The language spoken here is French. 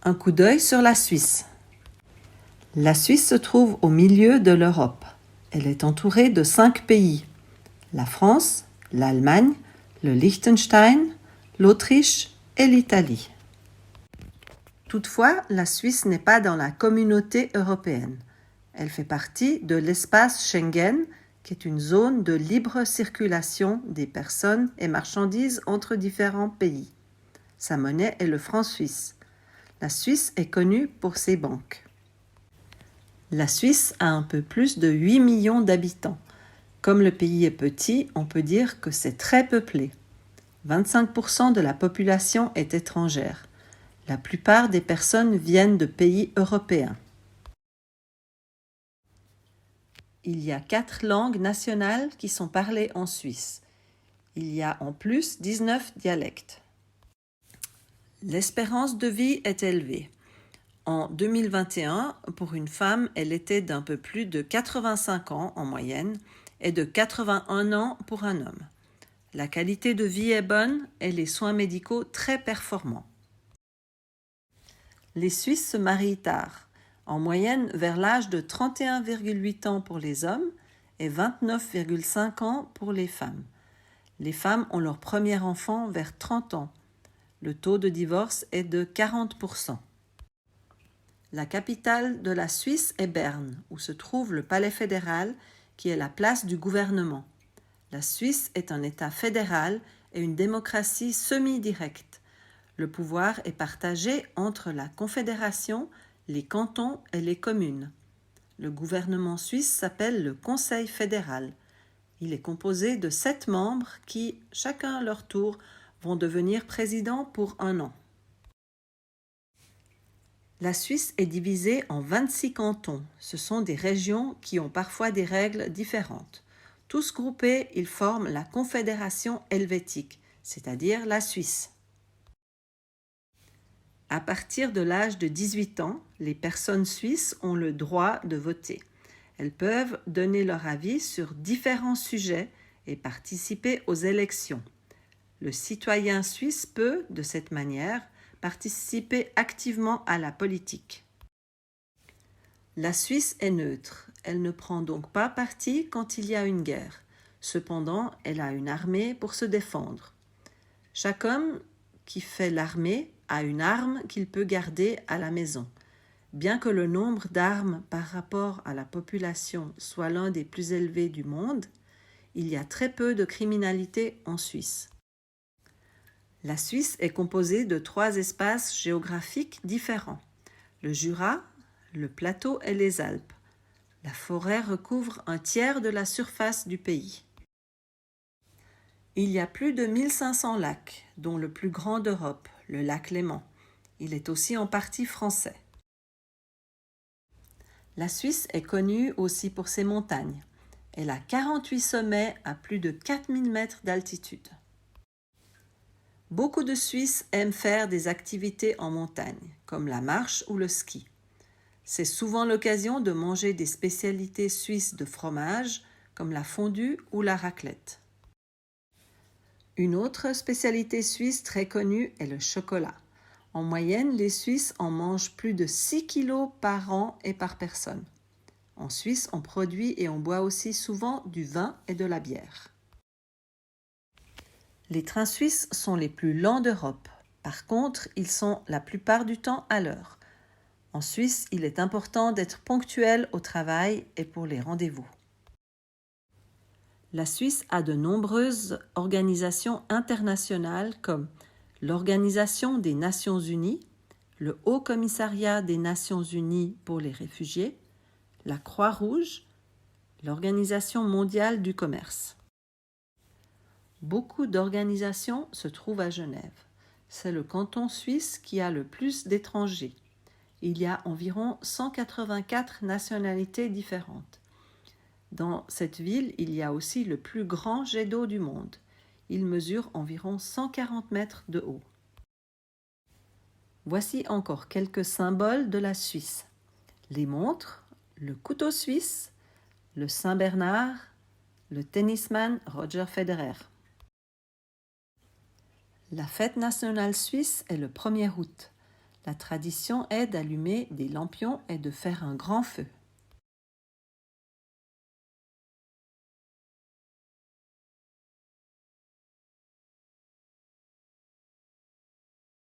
Un coup d'œil sur la Suisse. La Suisse se trouve au milieu de l'Europe. Elle est entourée de 5 pays. La France, l'Allemagne, le Liechtenstein, l'Autriche et l'Italie. Toutefois, la Suisse n'est pas dans la communauté européenne. Elle fait partie de l'espace Schengen, qui est une zone de libre circulation des personnes et marchandises entre différents pays. Sa monnaie est le franc suisse. La Suisse est connue pour ses banques. La Suisse a un peu plus de 8 millions d'habitants. Comme le pays est petit, on peut dire que c'est très peuplé. 25% de la population est étrangère. La plupart des personnes viennent de pays européens. Il y a 4 langues nationales qui sont parlées en Suisse. Il y a en plus 19 dialectes. L'espérance de vie est élevée. En 2021, pour une femme, elle était d'un peu plus de 85 ans en moyenne et de 81 ans pour un homme. La qualité de vie est bonne et les soins médicaux très performants. Les Suisses se marient tard, en moyenne vers l'âge de 31,8 ans pour les hommes et 29,5 ans pour les femmes. Les femmes ont leur premier enfant vers 30 ans. Le taux de divorce est de 40%. La capitale de la Suisse est Berne, où se trouve le palais fédéral, qui est la place du gouvernement. La Suisse est un État fédéral et une démocratie semi-directe. Le pouvoir est partagé entre la Confédération, les cantons et les communes. Le gouvernement suisse s'appelle le Conseil fédéral. Il est composé de 7 membres qui, chacun à leur tour, vont devenir présidents pour un an. La Suisse est divisée en 26 cantons. Ce sont des régions qui ont parfois des règles différentes. Tous groupés, ils forment la Confédération helvétique, c'est-à-dire la Suisse. À partir de l'âge de 18 ans, les personnes suisses ont le droit de voter. Elles peuvent donner leur avis sur différents sujets et participer aux élections. Le citoyen suisse peut, de cette manière, participer activement à la politique. La Suisse est neutre. Elle ne prend donc pas parti quand il y a une guerre. Cependant, elle a une armée pour se défendre. Chaque homme qui fait l'armée a une arme qu'il peut garder à la maison. Bien que le nombre d'armes par rapport à la population soit l'un des plus élevés du monde, il y a très peu de criminalité en Suisse. La Suisse est composée de 3 espaces géographiques différents. Le Jura, le plateau et les Alpes. La forêt recouvre un tiers de la surface du pays. Il y a plus de 1500 lacs, dont le plus grand d'Europe, le lac Léman. Il est aussi en partie français. La Suisse est connue aussi pour ses montagnes. Elle a 48 sommets à plus de 4000 mètres d'altitude. Beaucoup de Suisses aiment faire des activités en montagne, comme la marche ou le ski. C'est souvent l'occasion de manger des spécialités suisses de fromage, comme la fondue ou la raclette. Une autre spécialité suisse très connue est le chocolat. En moyenne, les Suisses en mangent plus de 6 kilos par an et par personne. En Suisse, on produit et on boit aussi souvent du vin et de la bière. Les trains suisses sont les plus lents d'Europe. Par contre, ils sont la plupart du temps à l'heure. En Suisse, il est important d'être ponctuel au travail et pour les rendez-vous. La Suisse a de nombreuses organisations internationales comme l'Organisation des Nations Unies, le Haut Commissariat des Nations Unies pour les réfugiés, la Croix-Rouge, l'Organisation mondiale du commerce. Beaucoup d'organisations se trouvent à Genève. C'est le canton suisse qui a le plus d'étrangers. Il y a environ 184 nationalités différentes. Dans cette ville, il y a aussi le plus grand jet d'eau du monde. Il mesure environ 140 mètres de haut. Voici encore quelques symboles de la Suisse. Les montres, le couteau suisse, le Saint-Bernard, le tennisman Roger Federer. La fête nationale suisse est le 1er août. La tradition est d'allumer des lampions et de faire un grand feu.